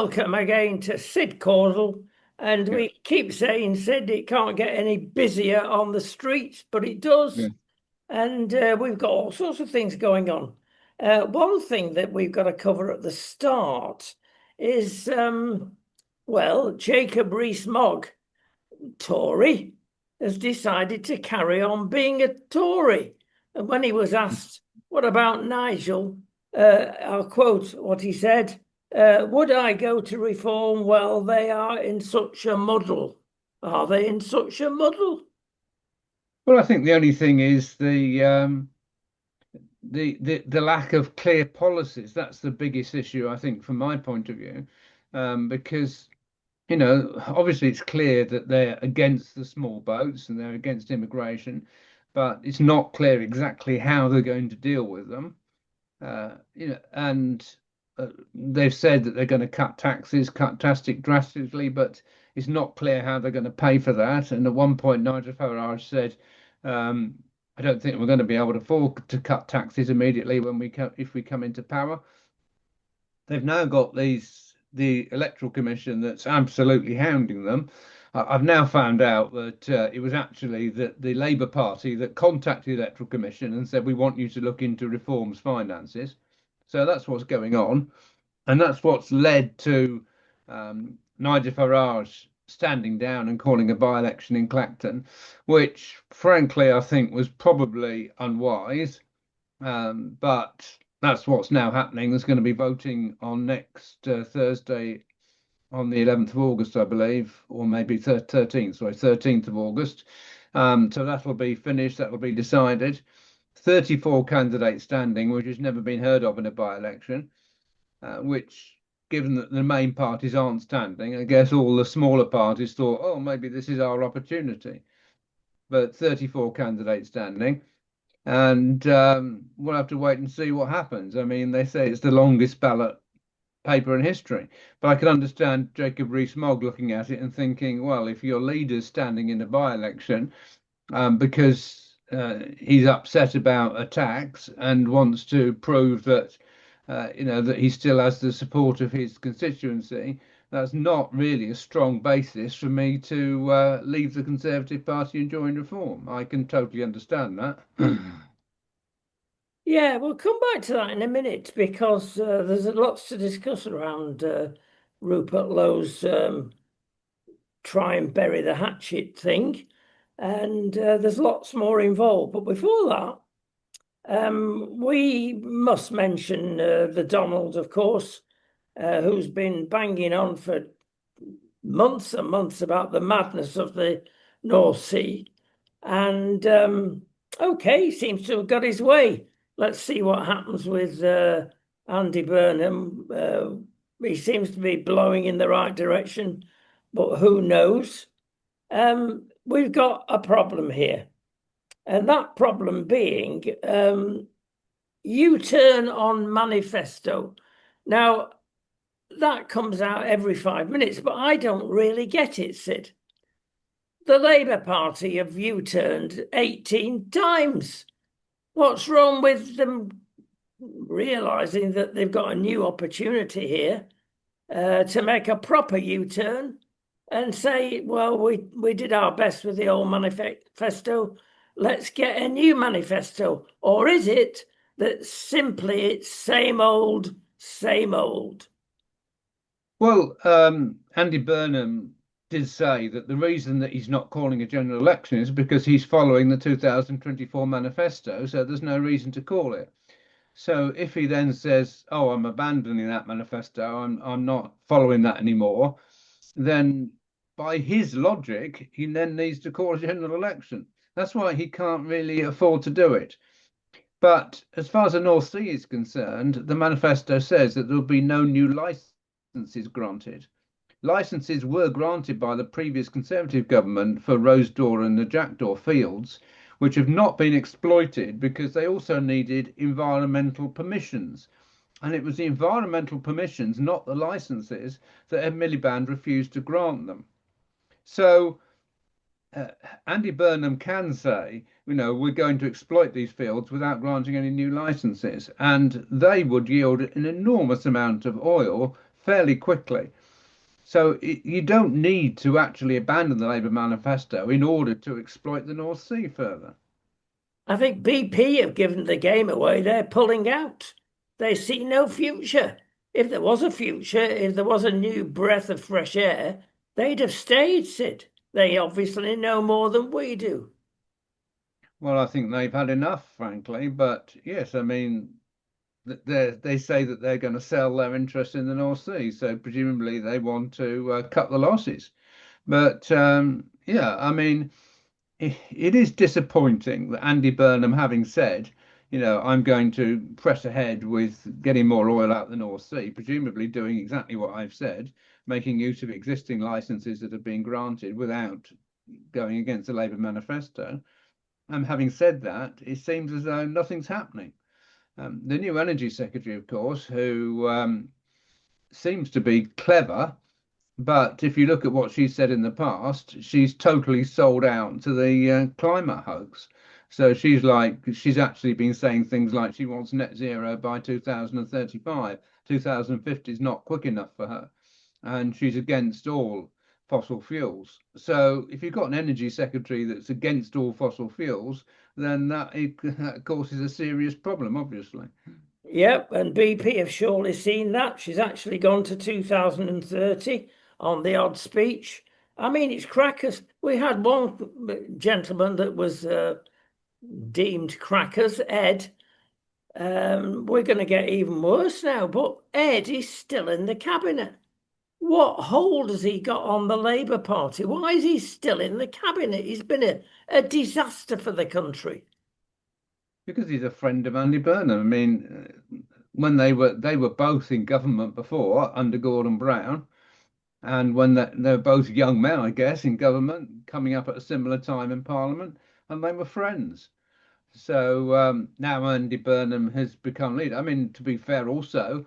welcome again to Sid Causal. And Yeah, we keep saying, Sid, it can't get any busier on the streets, but it does. yeah. And we've got all sorts of things going on. One thing that we've got to cover at the start is, well, Jacob Rees-Mogg, Tory, has decided to carry on being a Tory. And when he was asked, what about Nigel? I'll quote what he said. Would I go to reform? Well, they are in such a muddle. Are they in such a muddle? Well, I think the only thing is the lack of clear policies. That's the biggest issue, I think, from my point of view, because obviously it's clear that they're against the small boats and they're against immigration, but it's not clear exactly how they're going to deal with them. And they've said that they're going to cut taxes, cut drastically, but it's not clear how they're going to pay for that. And at one point, Nigel Farage said, um, "I don't think we're going to be able to afford to cut taxes immediately when if we come into power." They've now got the Electoral Commission that's absolutely hounding them. I've now found out that it was actually the Labour Party that contacted the Electoral Commission and said, "We want you to look into reforms finances." So that's what's going on. And that's what's led to Nigel Farage standing down and calling a by-election in Clacton, which frankly I think was probably unwise. But that's what's now happening. There's going to be voting on next Thursday on the 11th of August, I believe, or maybe 13th, sorry, 13th of August. So that'll be finished, that'll be decided. 34 candidates standing, which has never been heard of in a by-election, which, given that the main parties aren't standing, I guess all the smaller parties thought, oh, maybe this is our opportunity. But 34 candidates standing. And we'll have to wait and see what happens. I mean, they say it's the longest ballot paper in history, but I can understand Jacob Rees-Mogg looking at it and thinking, well, if your leader's standing in a by-election because he's upset about a tax and wants to prove that that he still has the support of his constituency, that's not really a strong basis for me to leave the Conservative Party and join Reform. I can totally understand that. Yeah, we'll come back to that in a minute because there's lots to discuss around Rupert Lowe's try and bury the hatchet thing. And there's lots more involved. But before that, we must mention the Donald, of course, who's been banging on for months and months about the madness of the North Sea. And okay, seems to have got his way. Let's see what happens with Andy Burnham. He seems to be blowing in the right direction, but who knows? We've got a problem here. And that problem being U-turn on manifesto. Now, that comes out every 5 minutes, but I don't really get it, Sid. The Labour Party have U-turned 18 times. What's wrong with them realising that they've got a new opportunity here to make a proper U-turn and say, well, we did our best with the old manifesto. Let's get a new manifesto. Or is it that simply it's same old, same old? Well, Andy Burnham did say that the reason that he's not calling a general election is because he's following the 2024 manifesto, so there's no reason to call it. So if he then says, "Oh, I'm abandoning that manifesto, I'm not following that anymore," then by his logic, he then needs to call a general election. That's why he can't really afford to do it. But as far as the North Sea is concerned, the manifesto says that there will be no new licenses granted. Licenses were granted by the previous Conservative government for Rosedoor and the Jackdaw fields, which have not been exploited because they also needed environmental permissions. And it was the environmental permissions, not the licenses, that Ed Miliband refused to grant them. So Andy Burnham can say, we're going to exploit these fields without granting any new licenses, and they would yield an enormous amount of oil fairly quickly. So you don't need to actually abandon the Labour manifesto in order to exploit the North Sea further. I think BP have given the game away. They're pulling out. They see no future. If there was a future, if there was a new breath of fresh air, they'd have stayed, Sid. They obviously know more than we do. Well, I think they've had enough, frankly. But yes, I mean, they say that they're going to sell their interest in the North Sea, so presumably they want to cut the losses. But yeah, I mean, it is disappointing that Andy Burnham, having said, I'm going to press ahead with getting more oil out the North Sea, presumably doing exactly what I've said, making use of existing licenses that have been granted without going against the Labour manifesto. And having said that, it seems as though nothing's happening. The new energy secretary, of course, who seems to be clever, but if you look at what she said in the past, she's totally sold out to the climate hoax. So she's actually been saying things like she wants net zero by 2035. 2050 is not quick enough for her. And she's against all fossil fuels. So if you've got an energy secretary that's against all fossil fuels, then that causes a serious problem, obviously. Yep, and BP have surely seen that. She's actually gone to 2030 on the odd speech. I mean, it's crackers. We had one gentleman that was deemed crackers, Ed. We're going to get even worse now, but Ed is still in the cabinet. What hold has he got on the Labour Party? Why is he still in the cabinet? He's been a disaster for the country. Because he's a friend of Andy Burnham. I mean, when they were both in government before under Gordon Brown, and when they were both young men, I guess, in government, coming up at a similar time in Parliament, and they were friends. So now Andy Burnham has become leader. I mean, to be fair, also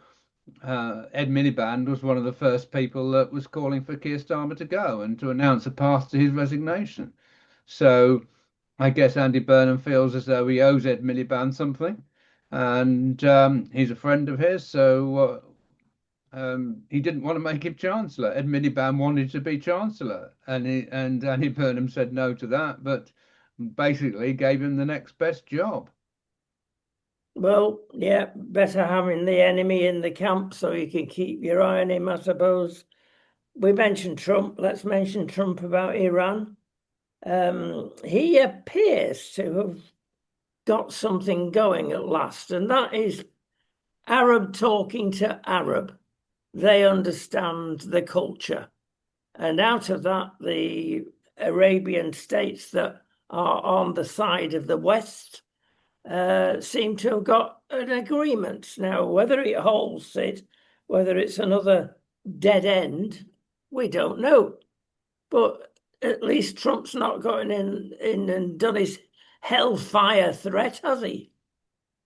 Ed Miliband was one of the first people that was calling for Keir Starmer to go and to announce a path to his resignation. So I guess Andy Burnham feels as though he owes Ed Miliband something, and he's a friend of his, so he didn't want to make him Chancellor. Ed Miliband wanted to be Chancellor, and Andy Burnham said no to that, but basically gave him the next best job. Well, yeah, better having the enemy in the camp so you can keep your eye on him, I suppose. We mentioned Trump. Let's mention Trump about Iran. He appears to have got something going at last, and that is Arab talking to Arab. They understand the culture. And out of that, the Arabian states that are on the side of the West seem to have got an agreement. Now, whether it holds it, whether it's another dead end, we don't know. But at least Trump's not gotten in and done his hellfire threat, has he?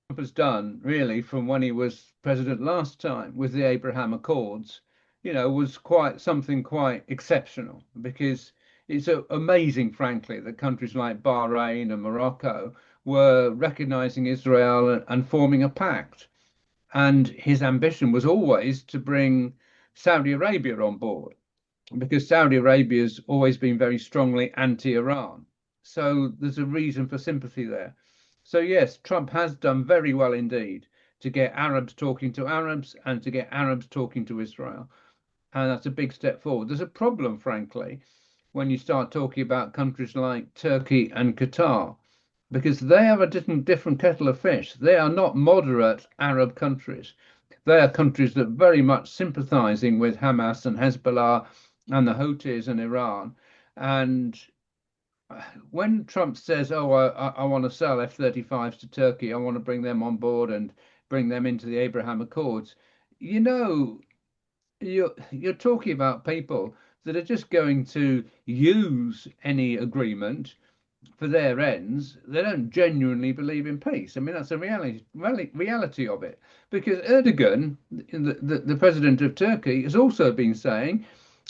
Trump has done really from when he was president last time with the Abraham Accords, was quite exceptional because it's amazing, frankly, that countries like Bahrain and Morocco were recognizing Israel and forming a pact. And his ambition was always to bring Saudi Arabia on board because Saudi Arabia's always been very strongly anti-Iran. So there's a reason for sympathy there. So yes, Trump has done very well indeed to get Arabs talking to Arabs and to get Arabs talking to Israel. And that's a big step forward. There's a problem, frankly, when you start talking about countries like Turkey and Qatar, because they have a different kettle of fish. They are not moderate Arab countries. They are countries that are very much sympathizing with Hamas and Hezbollah and the Houthis and Iran. And when Trump says, "Oh, I want to sell F-35s to Turkey. I want to bring them on board and bring them into the Abraham Accords," you know, you're talking about people that are just going to use any agreement for their ends. They don't genuinely believe in peace. I mean, that's a reality of it. Because Erdogan, the president of Turkey, has also been saying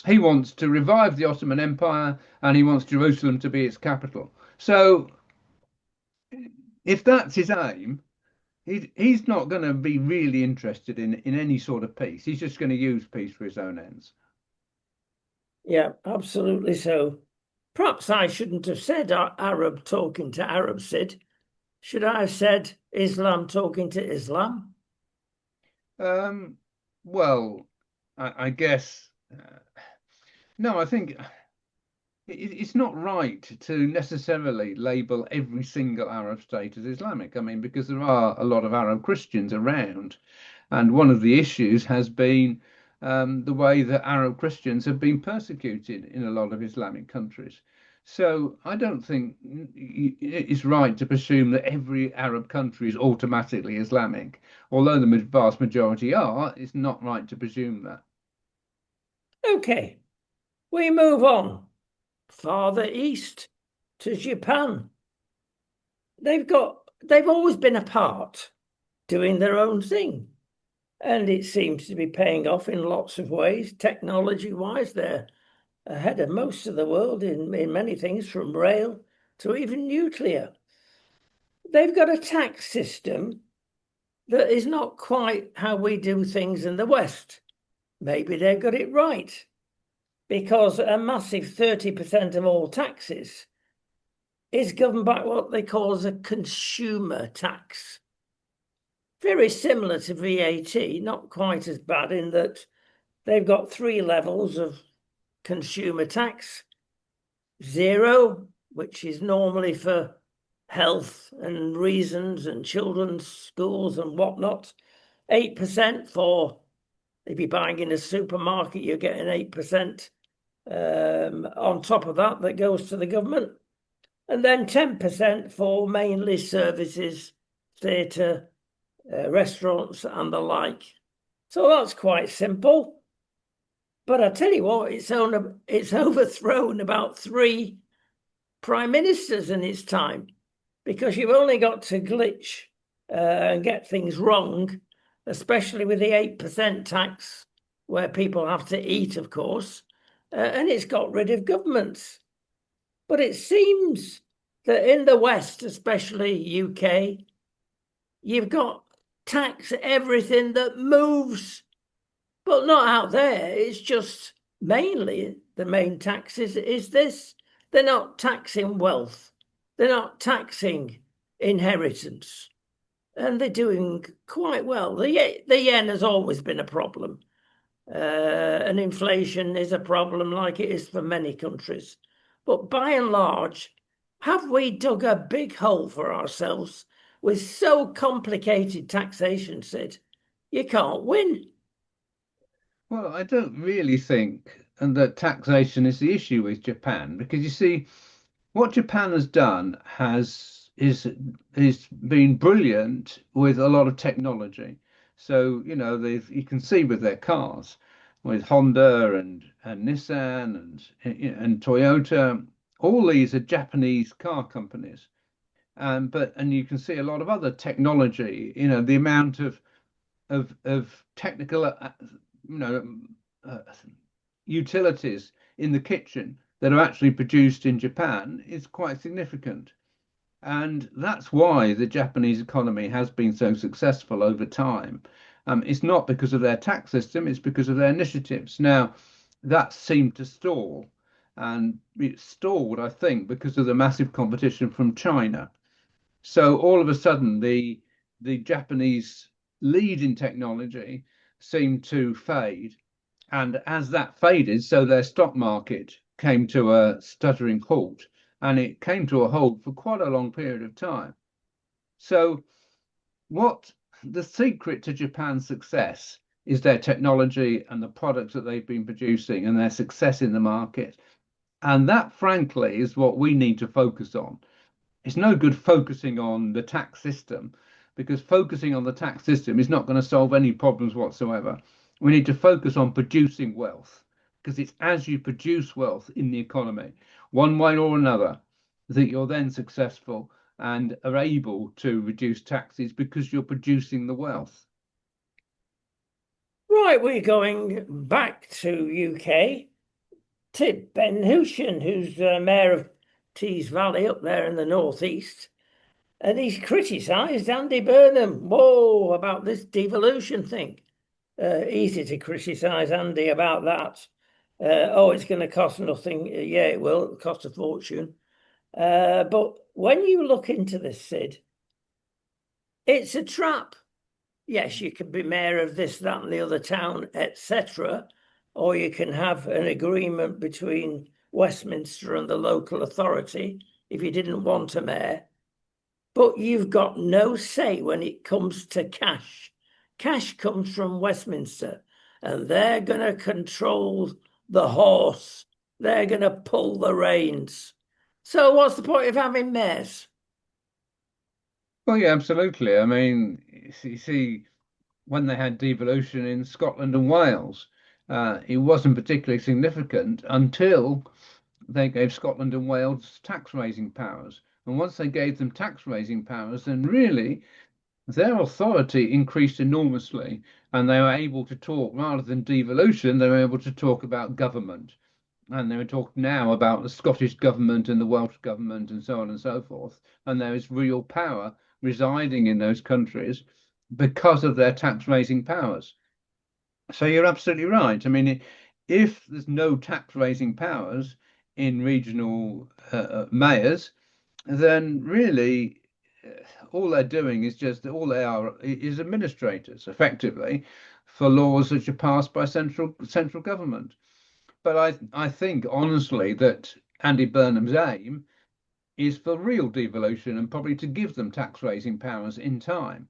he wants to revive the Ottoman Empire and he wants Jerusalem to be its capital. So if that's his aim, he's not going to be really interested in any sort of peace. He's just going to use peace for his own ends. Yeah, absolutely so. Perhaps I shouldn't have said Arab talking to Arab, Sid. Should I have said Islam talking to Islam? Um, well, I guess no. I think it's not right to necessarily label every single Arab state as Islamic. I mean, because there are a lot of Arab Christians around, and one of the issues has been the way that Arab Christians have been persecuted in a lot of Islamic countries. So I don't think it's right to presume that every Arab country is automatically Islamic. Although the vast majority are, it's not right to presume that. Okay, we move on. Farther east to Japan. They've always been apart, doing their own thing. And it seems to be paying off in lots of ways. Technology wise, they're ahead of most of the world in many things, from rail to even nuclear. They've got a tax system that is not quite how we do things in the West. Maybe they've got it right, because a massive 30% of all taxes is governed by what they call as a consumer tax. Very similar to VAT, not quite as bad in that they've got three levels of consumer tax. Zero, which is normally for health and reasons and children's schools and whatnot. 8% for if you're buying in a supermarket, you're getting 8% on top of that goes to the government. And then 10% for mainly services, theatre, restaurants and the like. So that's quite simple. But I tell you what, it's overthrown about 3 prime ministers in its time, because you've only got to glitch and get things wrong, especially with the 8% tax, where people have to eat, of course, and it's got rid of governments. But it seems that in the West, especially UK, you've got tax everything that moves, but not out there. It's just mainly the main tax is this. They're not taxing wealth. They're not taxing inheritance. And they're doing quite well. The yen has always been a problem. And inflation is a problem like it is for many countries. But by and large, have we dug a big hole for ourselves with so complicated taxation, Sid? You can't win. Well, I don't really think that taxation is the issue with Japan, because you see, what Japan has done is been brilliant with a lot of technology. So, you know, you can see with their cars, with Honda and Nissan and Toyota, all these are Japanese car companies. And you can see a lot of other technology, you know, the amount of technical you know uh, utilities in the kitchen that are actually produced in Japan is quite significant. And that's why the Japanese economy has been so successful over time. It's not because of their tax system, it's because of their initiatives. Now, that seemed to stall, and it stalled, I think, because of the massive competition from China. So all of a sudden, the Japanese lead in technology seemed to fade. And as that faded, so their stock market came to a stuttering halt, and it came to a halt for quite a long period of time. So, what the secret to Japan's success is their technology and the products that they've been producing and their success in the market. And that, frankly, is what we need to focus on. It's no good focusing on the tax system, because focusing on the tax system is not going to solve any problems whatsoever. We need to focus on producing wealth, because it's as you produce wealth in the economy, one way or another, that you're then successful and are able to reduce taxes because you're producing the wealth. Right, we're going back to UK to Ben Houchen, who's Mayor of Tees Valley up there in the northeast. And he's criticised Andy Burnham. Whoa, about this devolution thing. Easy to criticise Andy about that. Oh, it's going to cost nothing. Yeah, it will. It'll cost a fortune. But when you look into this, Sid, it's a trap. Yes, you can be mayor of this, that, and the other town, etc. Or you can have an agreement between Westminster and the local authority if you didn't want a mayor. But you've got no say when it comes to cash. Cash comes from Westminster, and they're going to control the horse. They're going to pull the reins. So what's the point of having mayors? Well, yeah, absolutely. I mean, you see, when they had devolution in Scotland and Wales, it wasn't particularly significant until they gave Scotland and Wales tax raising powers. And once they gave them tax raising powers, then really their authority increased enormously, and they were able to talk, rather than devolution, they were able to talk about government. And they were talking now about the Scottish government and the Welsh government and so on and so forth. And there is real power residing in those countries because of their tax raising powers. So you're absolutely right. I mean, if there's no tax raising powers in regional mayors, then really all they're doing is just all they are is administrators effectively for laws which are passed by central government. But I think honestly that Andy Burnham's aim is for real devolution and probably to give them tax raising powers in time.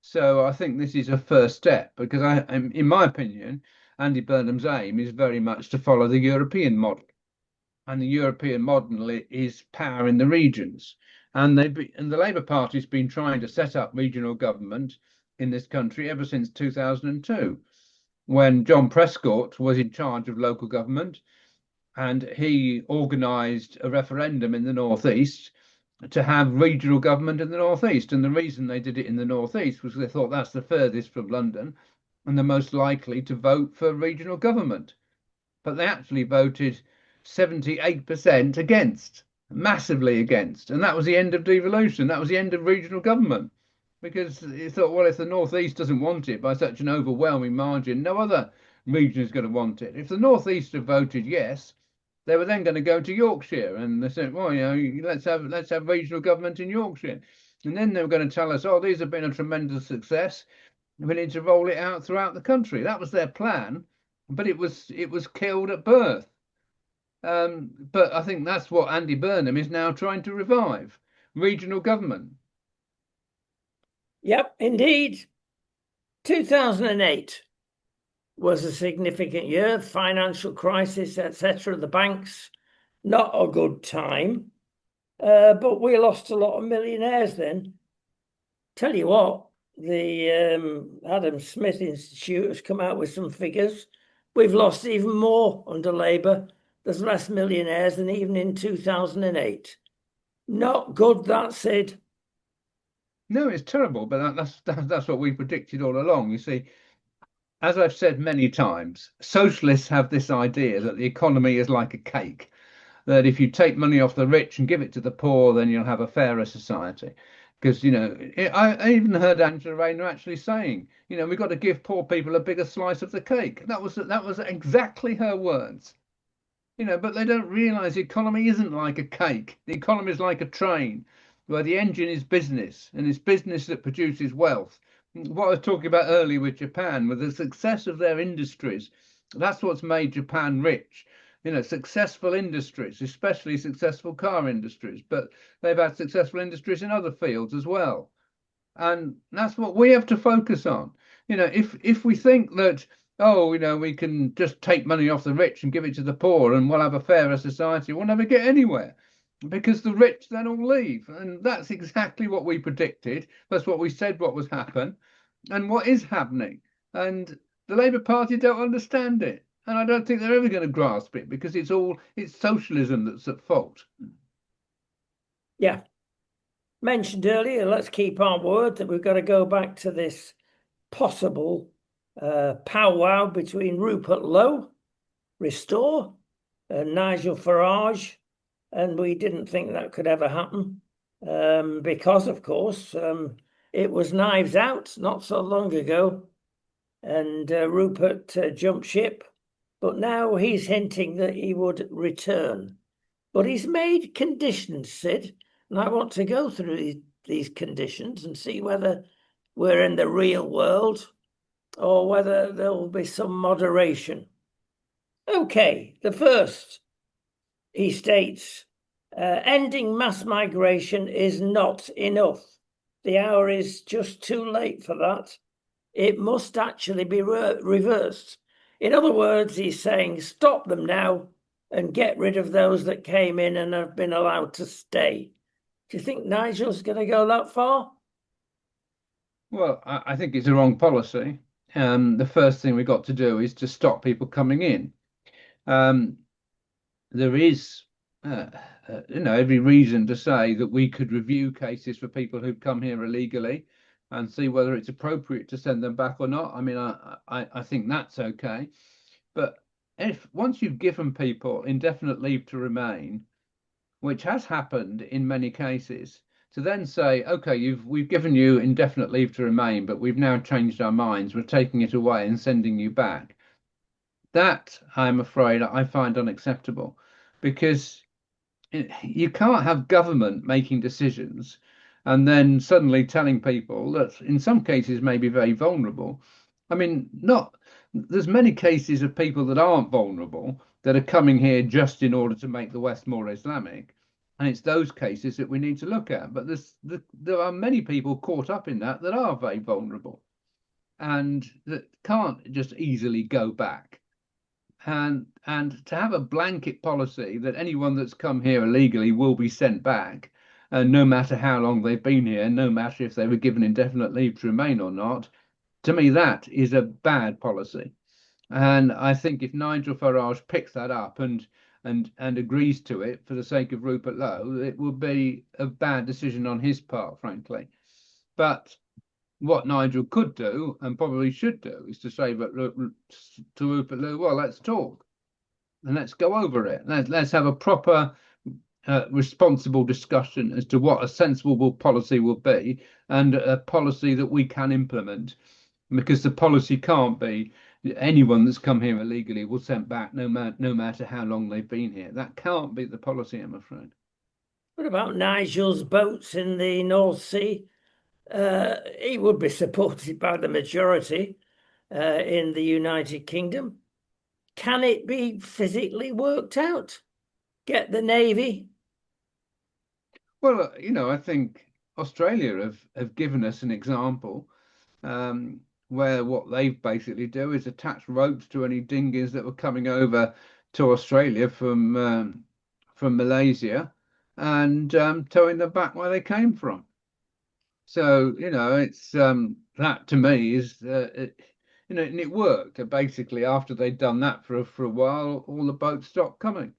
So I think this is a first step because in my opinion, Andy Burnham's aim is very much to follow the European model. And the European model is power in the regions. And the Labour Party's been trying to set up regional government in this country ever since 2002, when John Prescott was in charge of local government, and he organised a referendum in the northeast to have regional government in the northeast. And the reason they did it in the northeast was they thought that's the furthest from London and the most likely to vote for regional government. But they actually voted 78% against, massively against. And that was the end of devolution. That was the end of regional government. Because he thought, well, if the Northeast doesn't want it by such an overwhelming margin, no other region is going to want it. If the Northeast have voted yes, they were then going to go to Yorkshire and they said, well, let's have regional government in Yorkshire. And then they were going to tell us, oh, these have been a tremendous success. We need to roll it out throughout the country. That was their plan, but it was killed at birth. But I think that's what Andy Burnham is now trying to revive, regional government. Yep, indeed. 2008 was a significant year, financial crisis, etc. The banks, not a good time. But we lost a lot of millionaires then. Tell you what, the Adam Smith Institute has come out with some figures. We've lost even more under Labour. There's less millionaires than even in 2008. Not good, that's it. No, it's terrible, but that's what we predicted all along. You see, as I've said many times, socialists have this idea that the economy is like a cake, that if you take money off the rich and give it to the poor, then you'll have a fairer society. Because, I even heard Angela Rayner actually saying, we've got to give poor people a bigger slice of the cake. That was exactly her words. But they don't realize the economy isn't like a cake. The economy is like a train where the engine is business and it's business that produces wealth. What I was talking about earlier with Japan, with the success of their industries, that's what's made Japan rich. Successful industries, especially successful car industries, but they've had successful industries in other fields as well. And that's what we have to focus on. If we think that, we can just take money off the rich and give it to the poor and we'll have a fairer society, we'll never get anywhere because the rich then all leave. And that's exactly what we predicted. That's what we said what was happen and what is happening. And the Labour Party don't understand it. And I don't think they're ever going to grasp it because it's socialism that's at fault. Yeah. Mentioned earlier, let's keep our word that we've got to go back to this possible powwow between Rupert Lowe, Restore, and Nigel Farage, and we didn't think that could ever happen. because, of course, it was Knives Out not so long ago, and Rupert jumped ship, but now he's hinting that he would return. But he's made conditions, Sid, and I want to go through these conditions and see whether we're in the real world or whether there will be some moderation. Okay, the first, he states, ending mass migration is not enough. The hour is just too late for that. It must actually be reversed. In other words, he's saying stop them now and get rid of those that came in and have been allowed to stay. Do you think Nigel's going to go that far? Well, I think it's the wrong policy. The first thing we've got to do is to stop people coming in. Um, there is, every reason to say that we could review cases for people who've come here illegally and see whether it's appropriate to send them back or not. I mean, I think that's okay. But if once you've given people indefinite leave to remain, which has happened in many cases, to then say, okay, we've given you indefinite leave to remain, but we've now changed our minds, we're taking it away and sending you back. That, I'm afraid, I find unacceptable, because you can't have government making decisions and then suddenly telling people that in some cases may be very vulnerable. I mean, not there's many cases of people that aren't vulnerable that are coming here just in order to make the West more Islamic. And it's those cases that we need to look at. But there are many people caught up in that are very vulnerable and that can't just easily go back. And to have a blanket policy that anyone that's come here illegally will be sent back, no matter how long they've been here, no matter if they were given indefinite leave to remain or not, to me that is a bad policy. And I think if Nigel Farage picks that up and agrees to it for the sake of Rupert Lowe, it will be a bad decision on his part, frankly. But what Nigel could do and probably should do is to say, but to Rupert Lowe, well, let's talk and let's go over it. Let's have a proper, responsible discussion as to what a sensible policy will be and a policy that we can implement. Because the policy can't be anyone that's come here illegally will sent back no matter how long they've been here. That can't be the policy, I'm afraid. What about Nigel's boats in the North Sea? He would be supported by the majority in the United Kingdom. Can it be physically worked out? Get the Navy? Well, I think Australia have given us an example where what they basically do is attach ropes to any dinghies that were coming over to Australia from Malaysia and towing them back where they came from. So, it's that to me is, and it worked. Basically, after they'd done that for a while, all the boats stopped coming.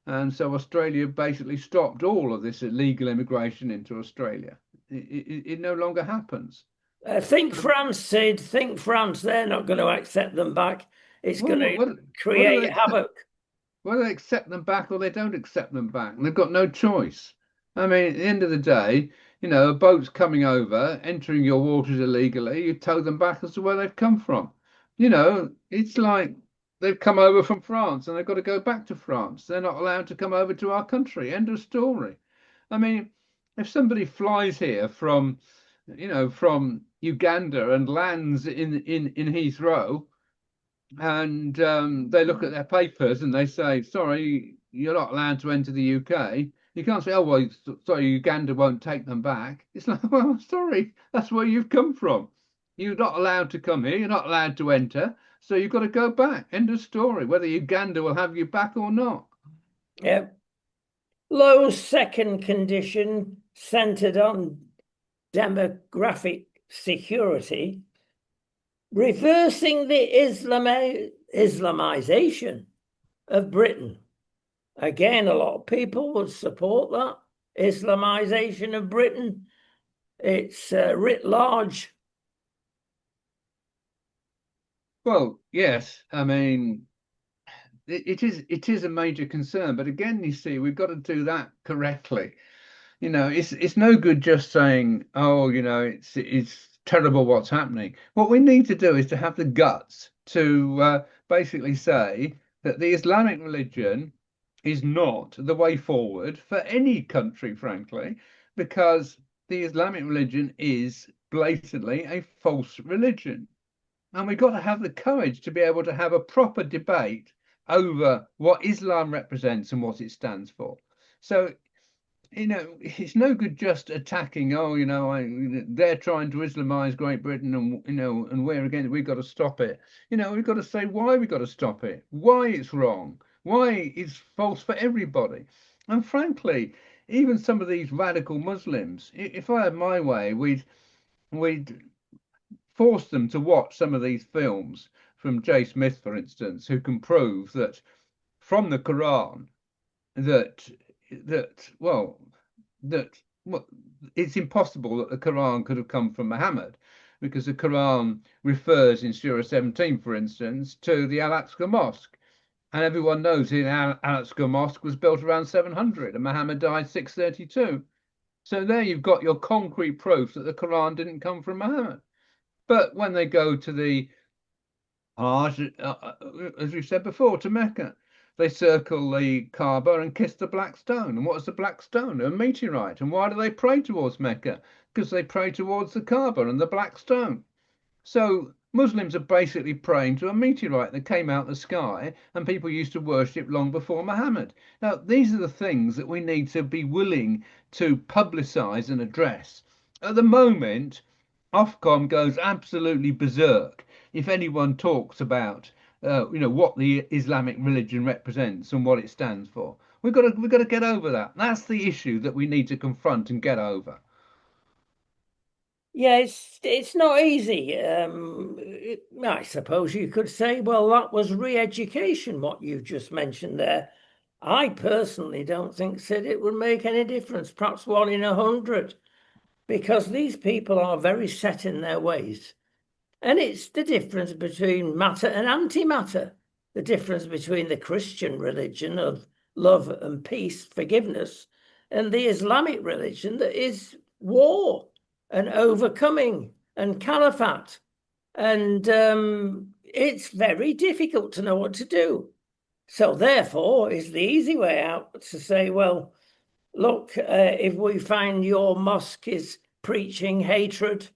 And so Australia basically stopped all of this illegal immigration into Australia. It no longer happens. Think France, Sid. Think France. They're not going to accept them back. It's Well, going to what create havoc. whether they accept them back or they don't accept them back, and they've got no choice. I mean, at the end of the day, a boat's coming over, entering your waters illegally, you tow them back as to where they've come from. It's like they've come over from France and they've got to go back to France. They're not allowed to come over to our country. End of story. I mean, if somebody flies here from Uganda and lands in Heathrow, and they look at their papers and they say, sorry, you're not allowed to enter the UK. You can't say, oh, well, sorry, Uganda won't take them back. It's like, well, sorry, that's where you've come from. You're not allowed to come here. You're not allowed to enter. So you've got to go back. End of story, whether Uganda will have you back or not. Yeah. Lowe's second condition centered on demographic security, reversing the Islamization of Britain. Again, a lot of people would support that Islamization of Britain. It's writ large. Well, yes, I mean, it is a major concern, but again, you see, we've got to do that correctly. It's no good just saying, oh, it's terrible what's happening. What we need to do is to have the guts to basically say that the Islamic religion is not the way forward for any country, frankly, because the Islamic religion is blatantly a false religion. And we've got to have the courage to be able to have a proper debate over what Islam represents and what it stands for. So it's no good just attacking. Oh, they're trying to Islamize Great Britain, and and we're against. We've got to stop it. We've got to say why we've got to stop it, why it's wrong, why it's false for everybody. And frankly, even some of these radical Muslims, if I had my way, we'd force them to watch some of these films from Jay Smith, for instance, who can prove that from the Quran that that well that well, it's impossible that the Quran could have come from Muhammad, because the Quran refers in Surah 17, for instance, to the Al-Aqsa Mosque. And everyone knows the Al-Aqsa Mosque was built around 700 and Muhammad died 632. So there you've got your concrete proof that the Quran didn't come from Muhammad. But when they go to the Hajj, as we said before, to Mecca, they circle the Kaaba and kiss the black stone. And what's the black stone? A meteorite. And why do they pray towards Mecca? Because they pray towards the Kaaba and the black stone. So Muslims are basically praying to a meteorite that came out the sky, and people used to worship long before Muhammad. Now, these are the things that we need to be willing to publicize and address. At the moment, Ofcom goes absolutely berserk if anyone talks about what the Islamic religion represents and what it stands for. We've got to get over that. That's the issue that we need to confront and get over. Yeah, it's not easy. I suppose you could say, well, that was re-education, what you just mentioned there. I personally don't think, Sid, it would make any difference, perhaps 1 in 100, because these people are very set in their ways. And it's the difference between matter and antimatter, the difference between the Christian religion of love and peace, forgiveness, and the Islamic religion that is war and overcoming and caliphate. And it's very difficult to know what to do. So therefore, is the easy way out to say, well, look, if we find your mosque is preaching hatred,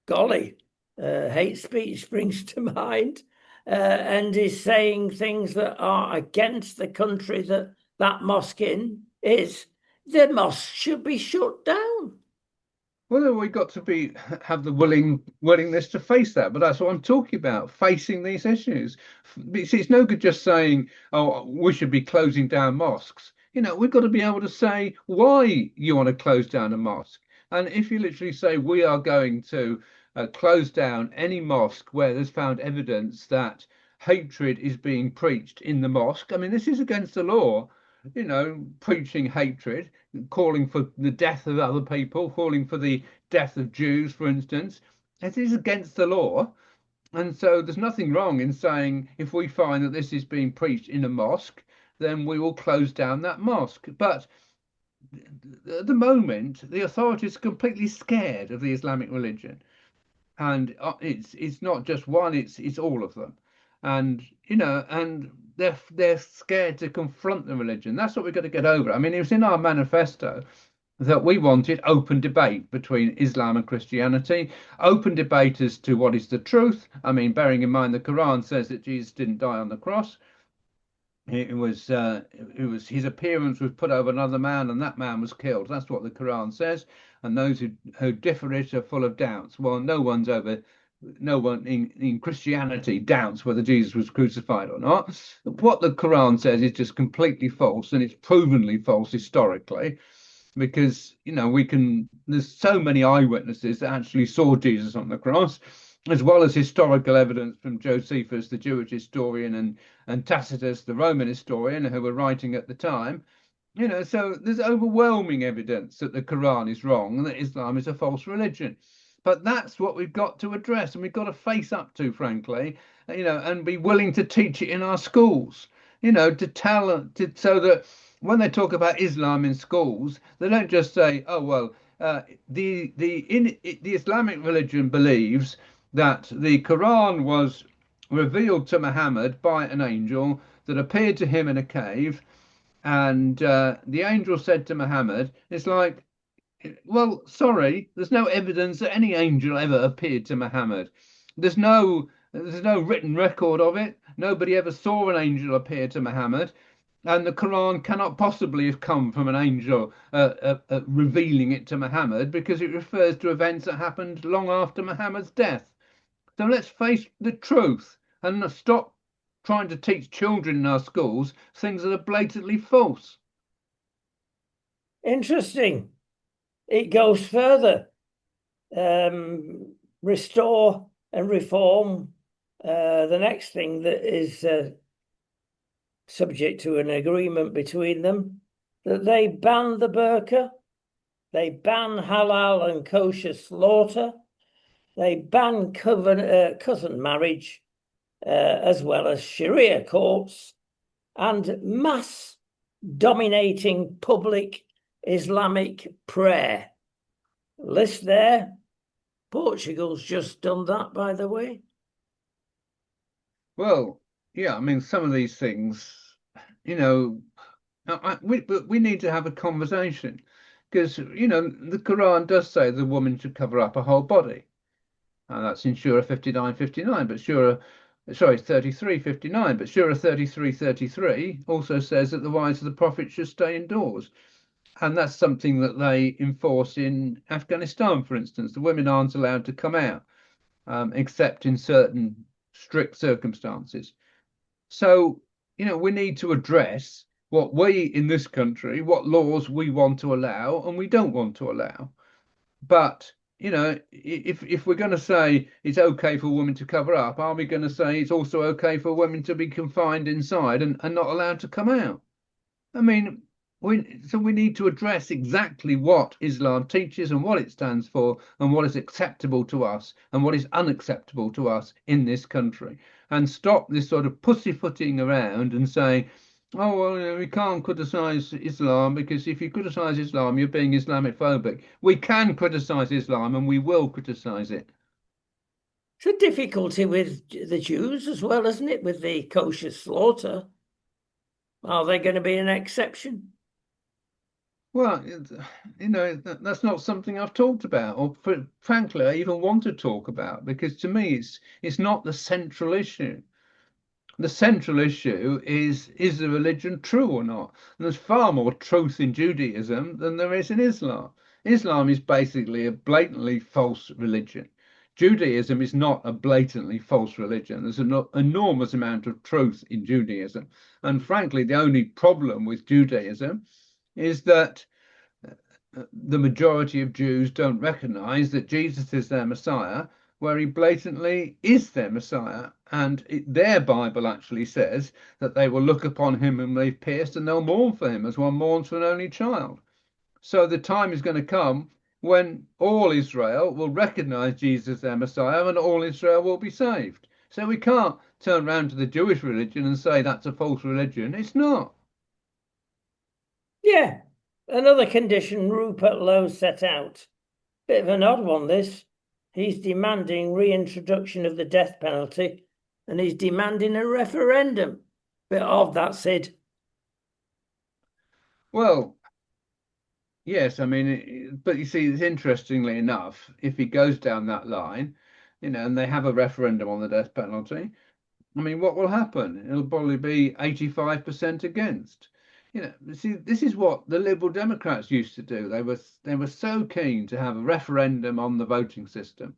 golly, hate speech springs to mind, and is saying things that are against the country that mosque is, the mosque should be shut down. Well, we've got to have the willingness to face that, but that's what I'm talking about, facing these issues. It's no good just saying, "Oh, we should be closing down mosques." We've got to be able to say why you want to close down a mosque. And if you literally say we are going to close down any mosque where there's found evidence that hatred is being preached in the mosque, I mean, this is against the law. Preaching hatred, calling for the death of other people, calling for the death of Jews, for instance. It is against the law. And so there's nothing wrong in saying if we find that this is being preached in a mosque, then we will close down that mosque. But at the moment, the authorities are completely scared of the Islamic religion. And it's not just one, it's all of them. And and they're scared to confront the religion. That's what we've got to get over. I mean, it was in our manifesto that we wanted open debate between Islam and Christianity, open debate as to what is the truth. I mean, bearing in mind the Quran says that Jesus didn't die on the cross. It was his appearance was put over another man, and that man was killed. That's what the Quran says. And those who differ it are full of doubts. Well, no one in Christianity doubts whether Jesus was crucified or not. What the Quran says is just completely false, and it's provenly false historically, because there's so many eyewitnesses that actually saw Jesus on the cross, as well as historical evidence from Josephus, the Jewish historian, and Tacitus, the Roman historian, who were writing at the time. So there's overwhelming evidence that the Quran is wrong and that Islam is a false religion. But that's what we've got to address, and we've got to face up to, frankly, and be willing to teach it in our schools, to tell, so that when they talk about Islam in schools, they don't just say, "Oh well, the Islamic religion believes that the Quran was revealed to Muhammad by an angel that appeared to him in a cave, and the angel said to Muhammad, it's like, well, sorry, there's no evidence that any angel ever appeared to Muhammad. There's no written record of it. Nobody ever saw an angel appear to Muhammad, and the Quran cannot possibly have come from an angel revealing it to Muhammad because it refers to events that happened long after Muhammad's death. So let's face the truth and stop trying to teach children in our schools things that are blatantly false. Interesting. It goes further. Restore and reform. The next thing that is subject to an agreement between them, that they ban the burqa, they ban halal and kosher slaughter, they ban cousin marriage, as well as Sharia courts and mass dominating public Islamic prayer. List there. Portugal's just done that, by the way. Well, yeah, I mean, some of these things, you know, we need to have a conversation because, the Quran does say the woman should cover up her whole body. That's in Surah 59:59, but sorry, 33:59, but Surah 33:33 also says that the wives of the Prophet should stay indoors. And that's something that they enforce in Afghanistan, for instance. The women aren't allowed to come out, except in certain strict circumstances. So, we need to address what we in this country, what laws we want to allow and we don't want to allow. But, if we're going to say it's okay for women to cover up, are we going to say it's also okay for women to be confined inside and not allowed to come out? I mean, we need to address exactly what Islam teaches and what it stands for and what is acceptable to us and what is unacceptable to us in this country, and stop this sort of pussyfooting around and saying, oh, well, we can't criticize Islam because if you criticize Islam, you're being Islamophobic. We can criticize Islam and we will criticize it. It's a difficulty with the Jews as well, isn't it, with the kosher slaughter? Are they going to be an exception? Well, that's not something I've talked about, or frankly, I even want to talk about, because to me, it's not the central issue. The central issue is the religion true or not? And there's far more truth in Judaism than there is in Islam. Islam is basically a blatantly false religion. Judaism is not a blatantly false religion. There's an enormous amount of truth in Judaism. And frankly, the only problem with Judaism is that the majority of Jews don't recognize that Jesus is their Messiah, where he blatantly is their Messiah. And their Bible actually says that they will look upon him whom they've pierced and they'll mourn for him as one mourns for an only child. So the time is going to come when all Israel will recognize Jesus as their Messiah and all Israel will be saved. So we can't turn around to the Jewish religion and say that's a false religion. It's not. Yeah, another condition Rupert Lowe set out. Bit of an odd one, this. He's demanding reintroduction of the death penalty and he's demanding a referendum. Bit odd that, Sid. Well, yes, I mean, but you see, interestingly enough, if he goes down that line, and they have a referendum on the death penalty, I mean, what will happen? It'll probably be 85% against. See, this is what the Liberal Democrats used to do. They were so keen to have a referendum on the voting system.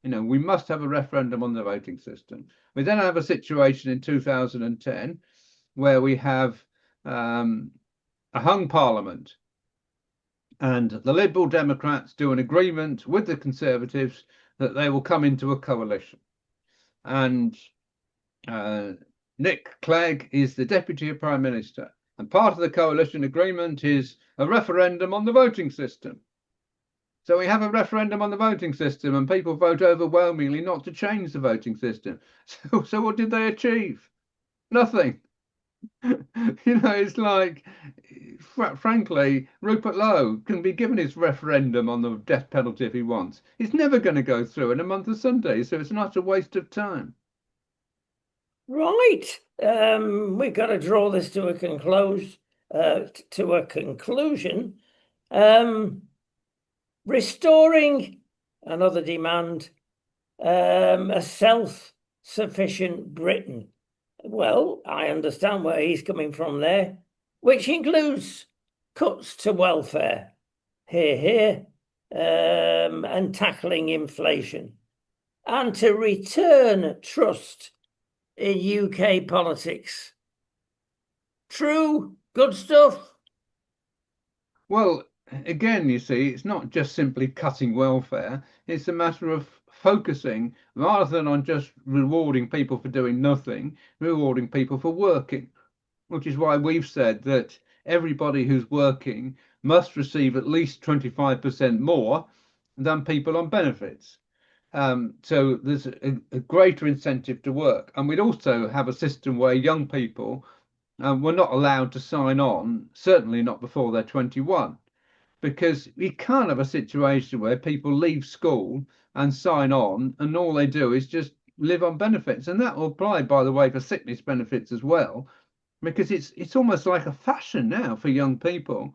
We must have a referendum on the voting system. We then have a situation in 2010 where we have a hung parliament, and the Liberal Democrats do an agreement with the Conservatives that they will come into a coalition. And Nick Clegg is the Deputy Prime Minister. And part of the coalition agreement is a referendum on the voting system. So we have a referendum on the voting system and people vote overwhelmingly not to change the voting system. So what did they achieve? Nothing. It's like frankly, Rupert Lowe can be given his referendum on the death penalty if he wants. It's never going to go through in a month of Sundays, so it's not a waste of time. Right. We've got to draw this to a conclusion. Restoring another demand, a self-sufficient Britain. Well, I understand where he's coming from there, which includes cuts to welfare, here, and tackling inflation, and to return trust in UK politics. True, good stuff. Well, again, you see, it's not just simply cutting welfare, it's a matter of focusing rather than on just rewarding people for doing nothing, rewarding people for working, which is why we've said that everybody who's working must receive at least 25% more than people on benefits. So there's a greater incentive to work. And we'd also have a system where young people were not allowed to sign on, certainly not before they're 21, because you can't have a situation where people leave school and sign on and all they do is just live on benefits. And that will apply, by the way, for sickness benefits as well, because it's almost like a fashion now for young people.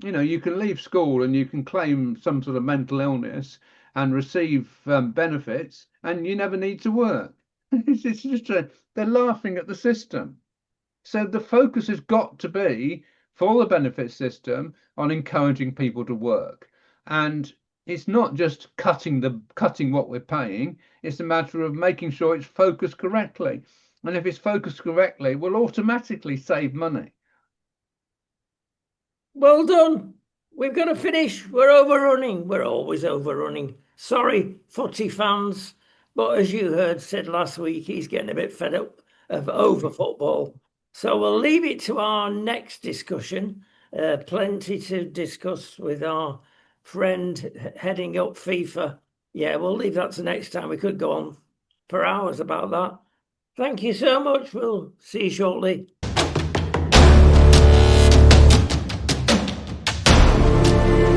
You know, you can leave school and you can claim some sort of mental illness and receive benefits, and you never need to work. It's just they're laughing at the system. So the focus has got to be for the benefit system on encouraging people to work, and it's not just cutting what we're paying. It's a matter of making sure it's focused correctly, and if it's focused correctly, we'll automatically save money. Well done. We've got to finish. We're overrunning. We're always overrunning. Sorry, footy fans. But as you heard said last week, he's getting a bit fed up of over football. So we'll leave it to our next discussion. Plenty to discuss with our friend heading up FIFA. Yeah, we'll leave that to next time. We could go on for hours about that. Thank you so much. We'll see you shortly.